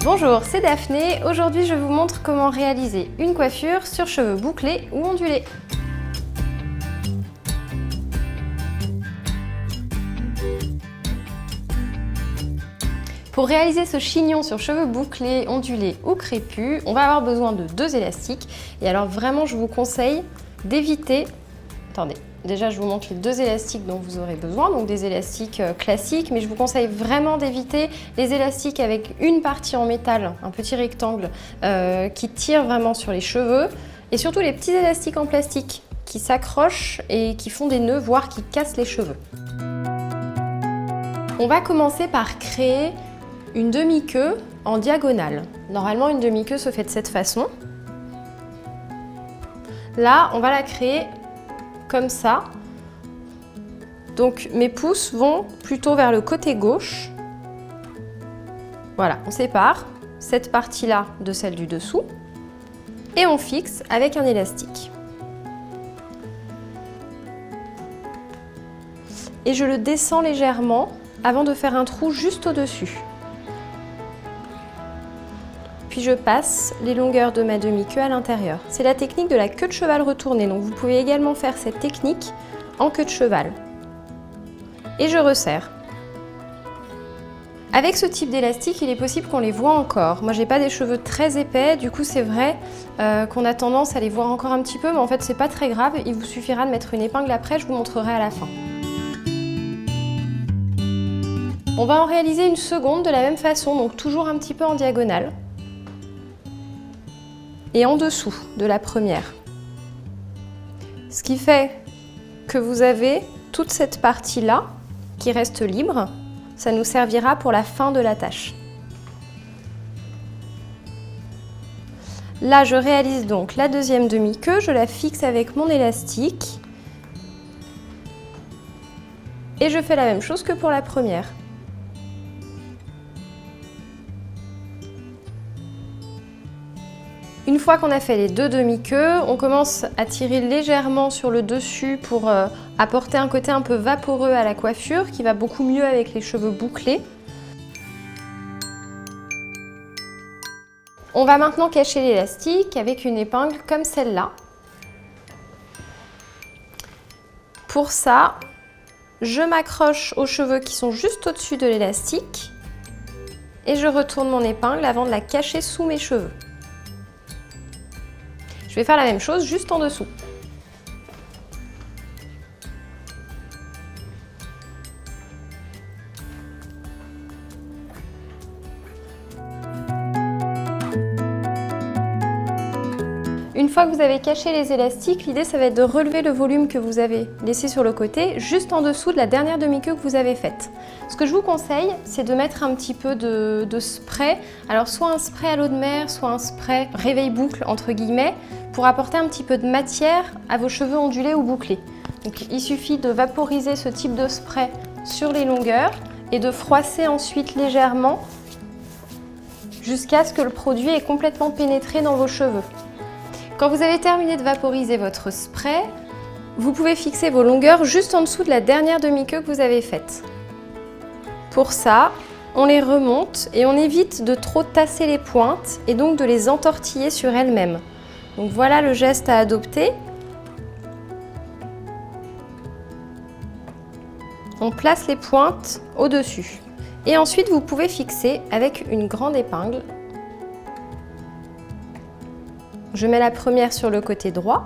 Bonjour, c'est Daphné. Aujourd'hui, je vous montre comment réaliser une coiffure sur cheveux bouclés ou ondulés. Pour réaliser ce chignon sur cheveux bouclés, ondulés ou crépus, on va avoir besoin de 2 élastiques. Et alors vraiment, je vous conseille d'éviter... Attendez, déjà je vous montre les 2 élastiques dont vous aurez besoin, donc des élastiques classiques, mais je vous conseille vraiment d'éviter les élastiques avec une partie en métal, un petit rectangle qui tire vraiment sur les cheveux, et surtout les petits élastiques en plastique qui s'accrochent et qui font des nœuds, voire qui cassent les cheveux. On va commencer par créer une demi-queue en diagonale. Normalement, une demi-queue se fait de cette façon. Là, on va la créer comme ça. Donc mes pouces vont plutôt vers le côté gauche. Voilà, on sépare cette partie-là de celle du dessous et on fixe avec un élastique. Et je le descends légèrement avant de faire un trou juste au-dessus. Puis je passe les longueurs de ma demi-queue à l'intérieur. C'est la technique de la queue de cheval retournée, donc vous pouvez également faire cette technique en queue de cheval. Et je resserre. Avec ce type d'élastique, il est possible qu'on les voit encore. Moi, j'ai pas des cheveux très épais, du coup c'est vrai qu'on a tendance à les voir encore un petit peu, mais en fait c'est pas très grave, il vous suffira de mettre une épingle après, je vous montrerai à la fin. On va en réaliser une seconde de la même façon, donc toujours un petit peu en diagonale. Et en dessous de la première. Ce qui fait que vous avez toute cette partie-là qui reste libre. Ça nous servira pour la fin de la tâche. Là, je réalise donc la deuxième demi-queue, je la fixe avec mon élastique. Et je fais la même chose que pour la première. Une fois qu'on a fait les 2 demi-queues, on commence à tirer légèrement sur le dessus pour apporter un côté un peu vaporeux à la coiffure qui va beaucoup mieux avec les cheveux bouclés. On va maintenant cacher l'élastique avec une épingle comme celle-là. Pour ça, je m'accroche aux cheveux qui sont juste au-dessus de l'élastique et je retourne mon épingle avant de la cacher sous mes cheveux. Je vais faire la même chose juste en dessous. Une fois que vous avez caché les élastiques, l'idée ça va être de relever le volume que vous avez laissé sur le côté, juste en dessous de la dernière demi-queue que vous avez faite. Ce que je vous conseille, c'est de mettre un petit peu de spray. Alors soit un spray à l'eau de mer, soit un spray réveil-boucle entre guillemets, pour apporter un petit peu de matière à vos cheveux ondulés ou bouclés. Donc il suffit de vaporiser ce type de spray sur les longueurs et de froisser ensuite légèrement jusqu'à ce que le produit ait complètement pénétré dans vos cheveux. Quand vous avez terminé de vaporiser votre spray, vous pouvez fixer vos longueurs juste en dessous de la dernière demi-queue que vous avez faite. Pour ça, on les remonte et on évite de trop tasser les pointes et donc de les entortiller sur elles-mêmes. Donc voilà le geste à adopter. On place les pointes au-dessus. Et ensuite, vous pouvez fixer avec une grande épingle. Je mets la première sur le côté droit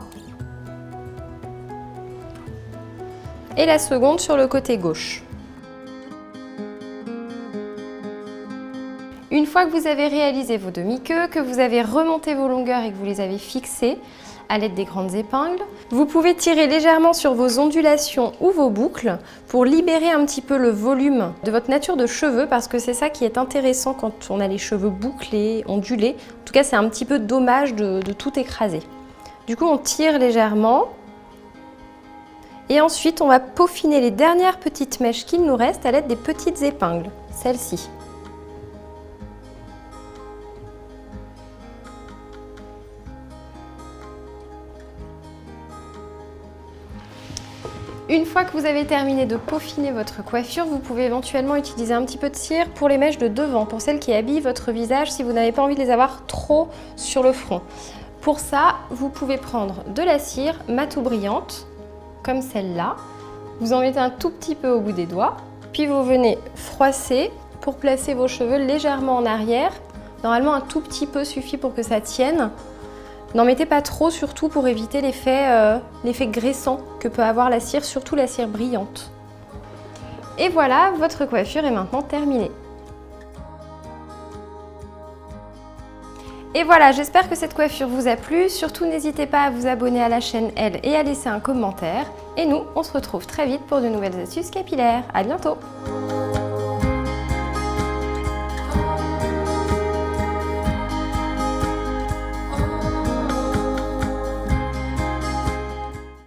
et la seconde sur le côté gauche. Une fois que vous avez réalisé vos demi-queues, que vous avez remonté vos longueurs et que vous les avez fixées à l'aide des grandes épingles, vous pouvez tirer légèrement sur vos ondulations ou vos boucles pour libérer un petit peu le volume de votre nature de cheveux parce que c'est ça qui est intéressant quand on a les cheveux bouclés, ondulés. En tout cas, c'est un petit peu dommage de tout écraser. Du coup, on tire légèrement et ensuite, on va peaufiner les dernières petites mèches qu'il nous reste à l'aide des petites épingles, celles-ci. Une fois que vous avez terminé de peaufiner votre coiffure, vous pouvez éventuellement utiliser un petit peu de cire pour les mèches de devant, pour celles qui habillent votre visage si vous n'avez pas envie de les avoir trop sur le front. Pour ça, vous pouvez prendre de la cire mat ou brillante, comme celle-là. Vous en mettez un tout petit peu au bout des doigts, puis vous venez froisser pour placer vos cheveux légèrement en arrière. Normalement, un tout petit peu suffit pour que ça tienne. N'en mettez pas trop, surtout pour éviter l'effet graissant que peut avoir la cire, surtout la cire brillante. Et voilà, votre coiffure est maintenant terminée. Et voilà, j'espère que cette coiffure vous a plu. Surtout, n'hésitez pas à vous abonner à la chaîne Elle et à laisser un commentaire. Et nous, on se retrouve très vite pour de nouvelles astuces capillaires. À bientôt!